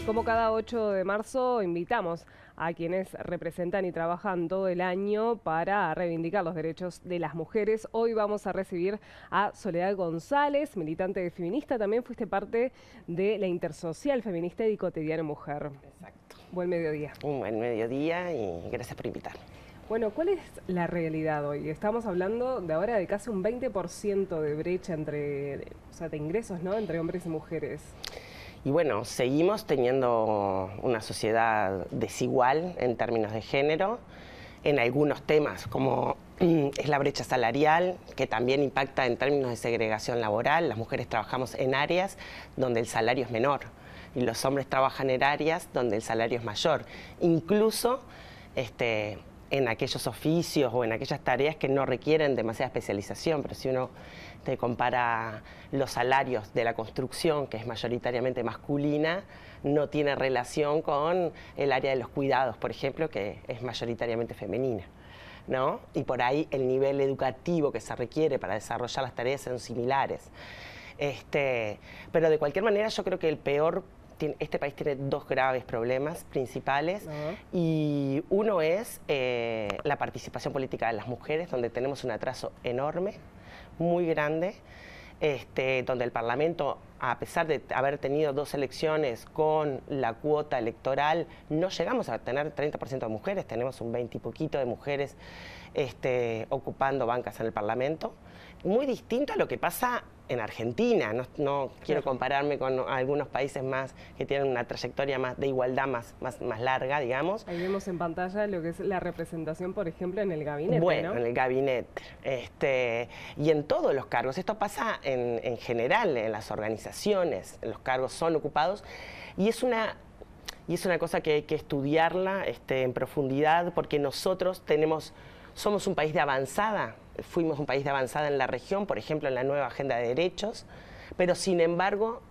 Como cada 8 de marzo, invitamos a quienes representan y trabajan todo el año para reivindicar los derechos de las mujeres. Hoy vamos a recibir a Soledad González, militante feminista. También fuiste parte de la Intersocial Feminista y Cotidiano Mujer. Exacto. Buen mediodía. Un buen mediodía y gracias por invitarme. Bueno, ¿cuál es la realidad hoy? Estamos hablando de ahora de casi un 20% de brecha entre, de ingresos, ¿no?, entre hombres y mujeres. Y bueno, seguimos teniendo una sociedad desigual en términos de género, en algunos temas como es la brecha salarial, que también impacta en términos de segregación laboral. Las mujeres trabajamos en áreas donde el salario es menor y los hombres trabajan en áreas donde el salario es mayor. Incluso en aquellos oficios o en aquellas tareas que no requieren demasiada especialización, pero si uno te compara los salarios de la construcción, que es mayoritariamente masculina, no tiene relación con el área de los cuidados, por ejemplo, que es mayoritariamente femenina, ¿no? Y por ahí el nivel educativo que se requiere para desarrollar las tareas son similares. Pero de cualquier manera yo creo que este país tiene dos graves problemas principales y uno es la participación política de las mujeres, donde tenemos un atraso enorme, muy grande, donde el Parlamento, a pesar de haber tenido 2 elecciones con la cuota electoral, no llegamos a tener 30% de mujeres, tenemos un 20 y poquito de mujeres ocupando bancas en el Parlamento. Muy distinto a lo que pasa en Argentina. No quiero compararme con algunos países más que tienen una trayectoria más de igualdad más larga, digamos. Ahí vemos en pantalla lo que es la representación, por ejemplo, en el gabinete, bueno, ¿no? En el gabinete. Y en todos los cargos. Esto pasa en general, en las organizaciones. Los cargos son ocupados. Y es una cosa que hay que estudiarla en profundidad, porque nosotros somos un país de avanzada, fuimos un país de avanzada en la región, por ejemplo, en la nueva agenda de derechos, pero sin embargo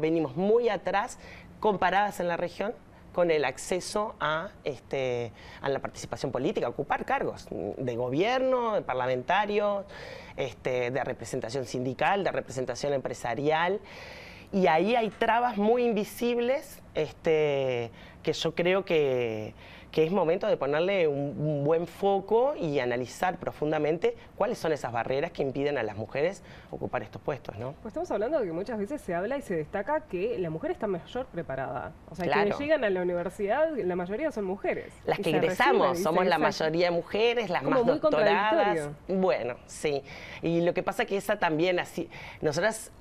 venimos muy atrás comparadas en la región con el acceso a la participación política, a ocupar cargos de gobierno, de parlamentarios, de representación sindical, de representación empresarial. Y ahí hay trabas muy invisibles que yo creo que es momento de ponerle un buen foco y analizar profundamente cuáles son esas barreras que impiden a las mujeres ocupar estos puestos, ¿no? Pues estamos hablando de que muchas veces se habla y se destaca que la mujer está mejor preparada. O sea, claro. Quienes llegan a la universidad, la mayoría son mujeres. Las que ingresamos, somos la mayoría mujeres, las más doctoradas. Bueno, sí. Y lo que pasa es que esa también, nosotras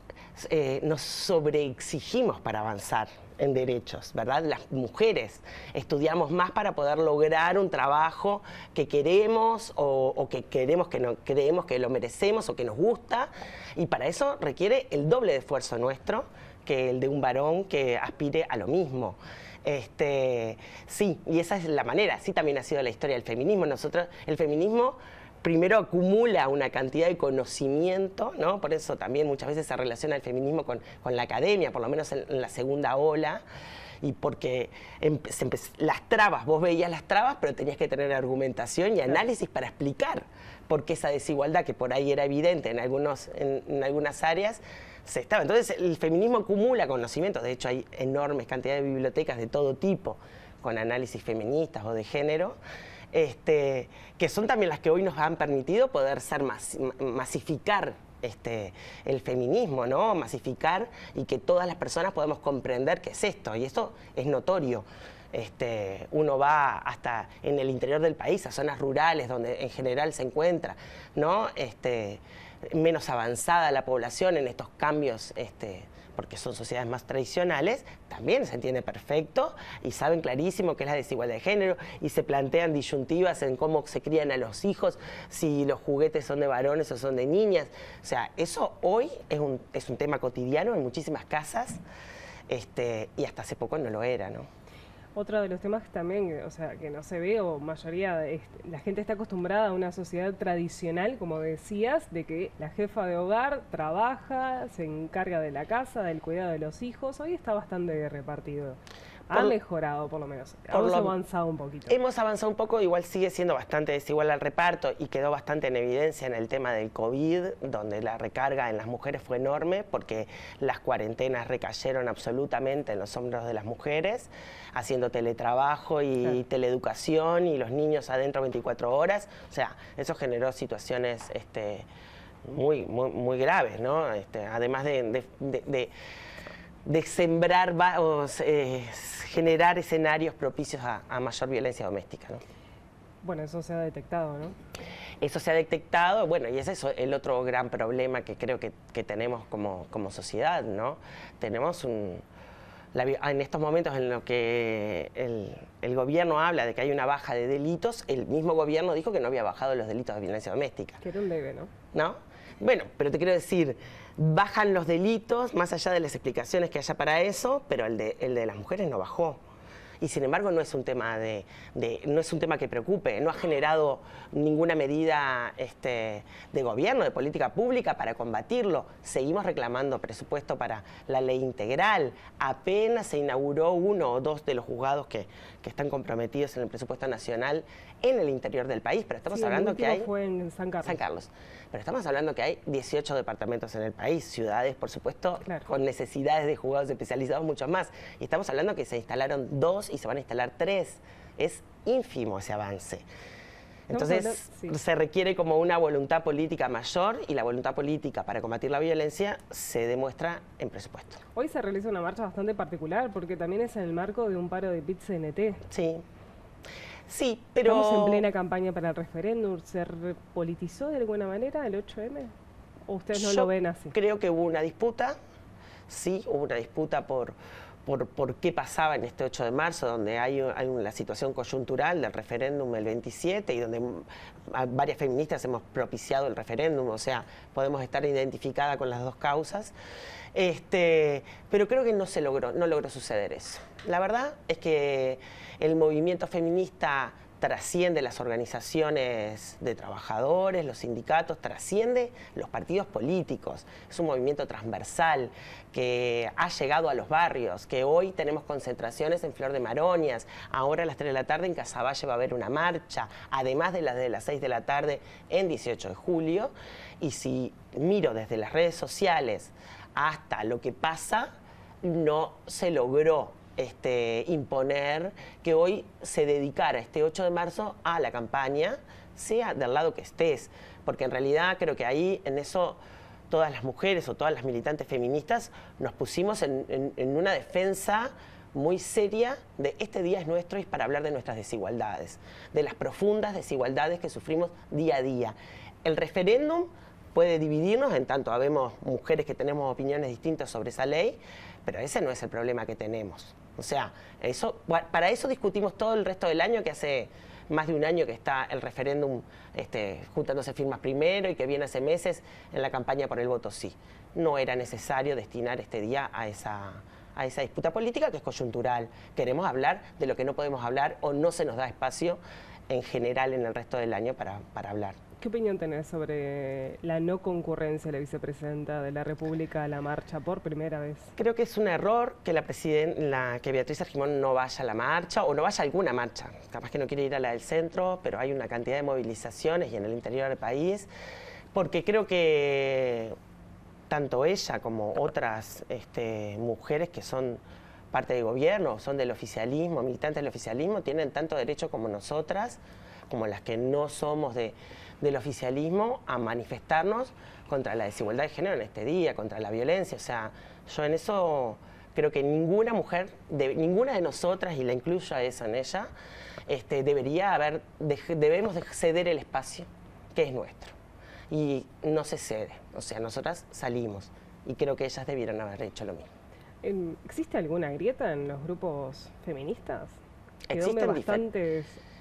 nos sobreexigimos para avanzar en derechos, ¿verdad? Las mujeres estudiamos más para poder lograr un trabajo que queremos o que queremos, que no creemos que lo merecemos o que nos gusta, y para eso requiere el doble de esfuerzo nuestro que el de un varón que aspire a lo mismo. Sí, y esa es la manera. Sí, también ha sido la historia del feminismo. El feminismo primero acumula una cantidad de conocimiento, ¿no? Por eso también muchas veces se relaciona el feminismo con la academia, por lo menos en la segunda ola, y porque las trabas, vos veías las trabas, pero tenías que tener argumentación y análisis para explicar por qué esa desigualdad, que por ahí era evidente en algunas áreas, se estaba. Entonces el feminismo acumula conocimientos, de hecho hay enormes cantidades de bibliotecas de todo tipo, con análisis feministas o de género, que son también las que hoy nos han permitido poder masificar el feminismo, ¿no? Masificar y que todas las personas podamos comprender qué es esto, y esto es notorio. Uno va hasta en el interior del país, a zonas rurales donde en general se encuentra, ¿no? Menos avanzada la población en estos cambios, porque son sociedades más tradicionales, también se entiende perfecto y saben clarísimo qué es la desigualdad de género y se plantean disyuntivas en cómo se crían a los hijos, si los juguetes son de varones o son de niñas. O sea, eso hoy es un tema cotidiano en muchísimas casas, y hasta hace poco no lo era, ¿no? Otro de los temas que también, que no se ve, o mayoría, la gente está acostumbrada a una sociedad tradicional, como decías, de que la jefa de hogar trabaja, se encarga de la casa, del cuidado de los hijos. Hoy está bastante repartido. Ha mejorado por lo menos, hemos avanzado un poquito. Hemos avanzado un poco, igual sigue siendo bastante desigual el reparto y quedó bastante en evidencia en el tema del COVID, donde la recarga en las mujeres fue enorme porque las cuarentenas recayeron absolutamente en los hombros de las mujeres, haciendo teletrabajo y teleeducación y los niños adentro 24 horas. O sea, eso generó situaciones muy graves, ¿no? Además de sembrar o generar escenarios propicios a mayor violencia doméstica, ¿no? Bueno, eso se ha detectado, ¿no? Eso se ha detectado, bueno, y ese es el otro gran problema que creo que tenemos como sociedad, ¿no? Tenemos en estos momentos en los que el gobierno habla de que hay una baja de delitos, el mismo gobierno dijo que no había bajado los delitos de violencia doméstica. Que era un debe, ¿no? ¿No? Bueno, pero te quiero decir, bajan los delitos, más allá de las explicaciones que haya para eso, pero el de las mujeres no bajó. Y sin embargo no es un tema no es un tema que preocupe, no ha generado ninguna medida de gobierno, de política pública para combatirlo. Seguimos reclamando presupuesto para la ley integral. Apenas se inauguró 1 o 2 de los juzgados que están comprometidos en el presupuesto nacional en el interior del país, pero estamos hablando que hay... fue en San Carlos. Pero estamos hablando que hay 18 departamentos en el país, ciudades, por supuesto, con necesidades de juzgados especializados, muchos más. Y estamos hablando que se instalaron 2 y se van a instalar 3. Es ínfimo ese avance. Entonces, se requiere como una voluntad política mayor y la voluntad política para combatir la violencia se demuestra en presupuesto. Hoy se realiza una marcha bastante particular porque también es en el marco de un paro de PIT-CNT. Sí. Sí, pero... Estamos en plena campaña para el referéndum. ¿Se repolitizó de alguna manera el 8M? ¿O ustedes no lo ven así? Creo que hubo una disputa, sí, hubo una disputa por qué pasaba en este 8 de marzo, donde hay la situación coyuntural del referéndum el 27 y donde varias feministas hemos propiciado el referéndum, o sea, podemos estar identificadas con las dos causas. Pero creo que no logró suceder eso. La verdad es que el movimiento feminista trasciende las organizaciones de trabajadores, los sindicatos, trasciende los partidos políticos. Es un movimiento transversal que ha llegado a los barrios, que hoy tenemos concentraciones en Flor de Maroñas, ahora a las 3 de la tarde en Casaballe va a haber una marcha, además de las 6 de la tarde en 18 de julio. Y si miro desde las redes sociales hasta lo que pasa, no se logró imponer que hoy se dedicara este 8 de marzo a la campaña, sea del lado que estés, porque en realidad creo que ahí en eso todas las mujeres o todas las militantes feministas nos pusimos en una defensa muy seria de este día es nuestro y es para hablar de nuestras desigualdades, de las profundas desigualdades que sufrimos día a día. El referéndum puede dividirnos, en tanto habemos mujeres que tenemos opiniones distintas sobre esa ley, pero ese no es el problema que tenemos. O sea, para eso discutimos todo el resto del año, que hace más de un año que está el referéndum juntándose firmas primero y que viene hace meses en la campaña por el voto sí. No era necesario destinar este día a esa disputa política que es coyuntural. Queremos hablar de lo que no podemos hablar o no se nos da espacio en general en el resto del año para hablar. ¿Qué opinión tenés sobre la no concurrencia de la vicepresidenta de la República a la marcha por primera vez? Creo que es un error que que Beatriz Argimón no vaya a la marcha o no vaya a alguna marcha. Capaz que no quiere ir a la del centro, pero hay una cantidad de movilizaciones y en el interior del país, porque creo que tanto ella como otras mujeres que son parte del gobierno, son del oficialismo, militantes del oficialismo, tienen tanto derecho como nosotras, como las que no somos del oficialismo, a manifestarnos contra la desigualdad de género en este día, contra la violencia. O sea, yo en eso creo que ninguna mujer, ninguna de nosotras, y la incluyo a eso en ella, debemos de ceder el espacio que es nuestro. Y no se cede, o sea, nosotras salimos y creo que ellas debieron haber hecho lo mismo. ¿Existe alguna grieta en los grupos feministas? Existen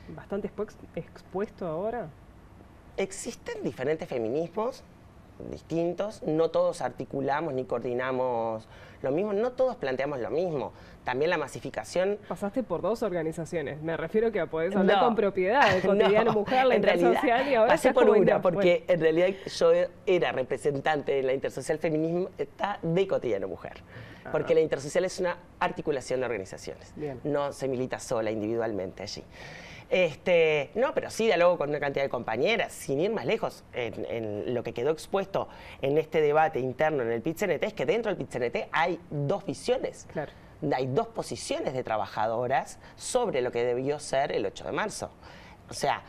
bastante expuesto ahora. Existen diferentes feminismos, distintos, no todos articulamos ni coordinamos lo mismo, no todos planteamos lo mismo. También la masificación... Pasaste por 2 organizaciones, me refiero que podés hablar con propiedad, de Cotidiano Mujer, la Intersocial, y ahora pasé por una, porque en realidad yo era representante de la Intersocial Feminismo de Cotidiano Mujer, porque la Intersocial es una articulación de organizaciones, no se milita sola, individualmente allí. No, pero sí diálogo con una cantidad de compañeras, sin ir más lejos. En lo que quedó expuesto en este debate interno en el PIT-CNT es que dentro del PIT-CNT hay 2 visiones. Claro. Hay 2 posiciones de trabajadoras sobre lo que debió ser el 8 de marzo. O sea,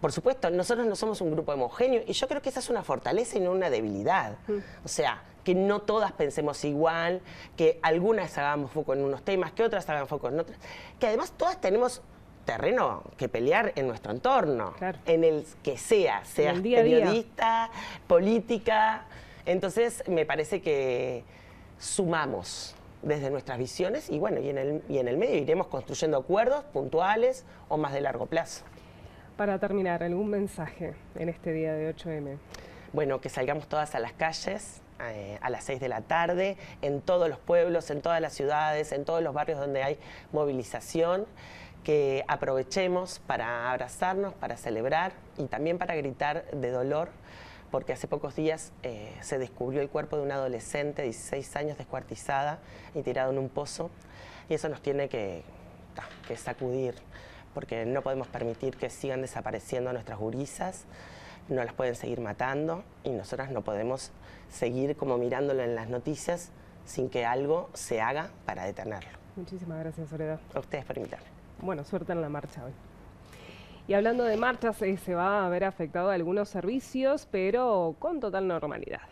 por supuesto, nosotros no somos un grupo homogéneo y yo creo que esa es una fortaleza y no una debilidad. O sea, que no todas pensemos igual, que algunas hagamos foco en unos temas, que otras hagan foco en otros, que además todas tenemos terreno que pelear en nuestro entorno, en el que sea periodista, política. Entonces me parece que sumamos desde nuestras visiones y bueno, y en el medio iremos construyendo acuerdos puntuales o más de largo plazo. Para terminar, ¿algún mensaje en este día de 8M? Bueno, que salgamos todas a las calles a las 6 de la tarde, en todos los pueblos, en todas las ciudades, en todos los barrios donde hay movilización, que aprovechemos para abrazarnos, para celebrar y también para gritar de dolor, porque hace pocos días se descubrió el cuerpo de una adolescente de 16 años descuartizada y tirado en un pozo, y eso nos tiene que sacudir, porque no podemos permitir que sigan desapareciendo nuestras gurisas, no las pueden seguir matando y nosotras no podemos seguir como mirándolo en las noticias sin que algo se haga para detenerlo. Muchísimas gracias, Soledad. A ustedes por invitarme. Bueno, suerte en la marcha hoy. Y hablando de marchas, se va a ver afectado algunos servicios, pero con total normalidad.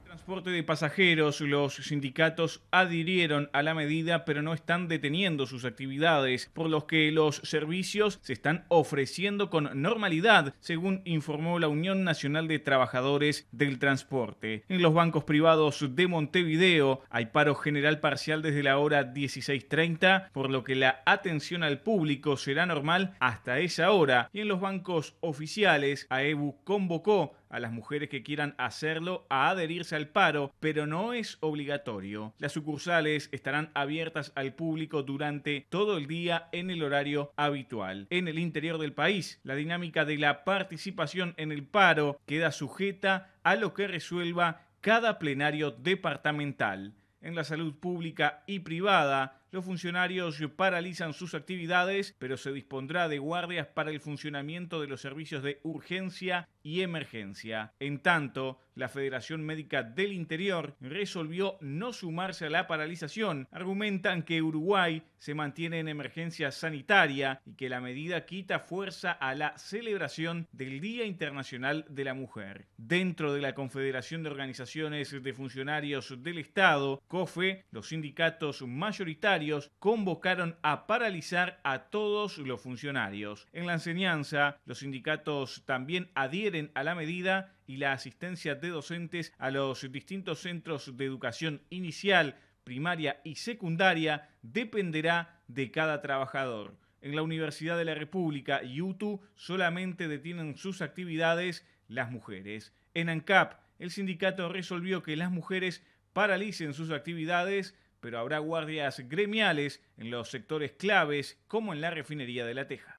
Transporte de pasajeros, los sindicatos adhirieron a la medida, pero no están deteniendo sus actividades, por lo que los servicios se están ofreciendo con normalidad, según informó la Unión Nacional de Trabajadores del Transporte. En los bancos privados de Montevideo hay paro general parcial desde la hora 16:30, por lo que la atención al público será normal hasta esa hora. Y en los bancos oficiales, AEBU convocó a las mujeres que quieran hacerlo a adherirse al paro, pero no es obligatorio. Las sucursales estarán abiertas al público durante todo el día en el horario habitual. En el interior del país, la dinámica de la participación en el paro queda sujeta a lo que resuelva cada plenario departamental. En la salud pública y privada, los funcionarios paralizan sus actividades, pero se dispondrá de guardias para el funcionamiento de los servicios de urgencia y emergencia. En tanto, la Federación Médica del Interior resolvió no sumarse a la paralización. Argumentan que Uruguay se mantiene en emergencia sanitaria y que la medida quita fuerza a la celebración del Día Internacional de la Mujer. Dentro de la Confederación de Organizaciones de Funcionarios del Estado, COFE, los sindicatos mayoritarios convocaron a paralizar a todos los funcionarios. En la enseñanza, los sindicatos también adhieren a la medida y la asistencia de docentes a los distintos centros de educación inicial, primaria y secundaria dependerá de cada trabajador. En la Universidad de la República y UTU solamente detienen sus actividades las mujeres. En ANCAP, el sindicato resolvió que las mujeres paralicen sus actividades, pero habrá guardias gremiales en los sectores claves, como en la refinería de La Teja.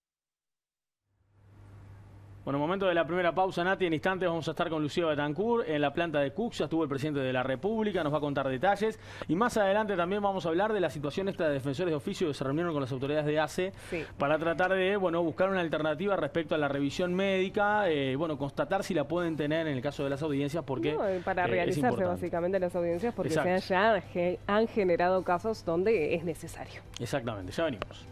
Bueno, momento de la primera pausa, Nati. En instantes vamos a estar con Lucía Betancourt en la planta de Cuxia. Estuvo el presidente de la República, nos va a contar detalles. Y más adelante también vamos a hablar de la situación esta de defensores de oficio que se reunieron con las autoridades de ACE para tratar de buscar una alternativa respecto a la revisión médica, constatar si la pueden tener en el caso de las audiencias, porque para realizarse básicamente las audiencias, porque ya han generado casos donde es necesario. Exactamente, ya venimos.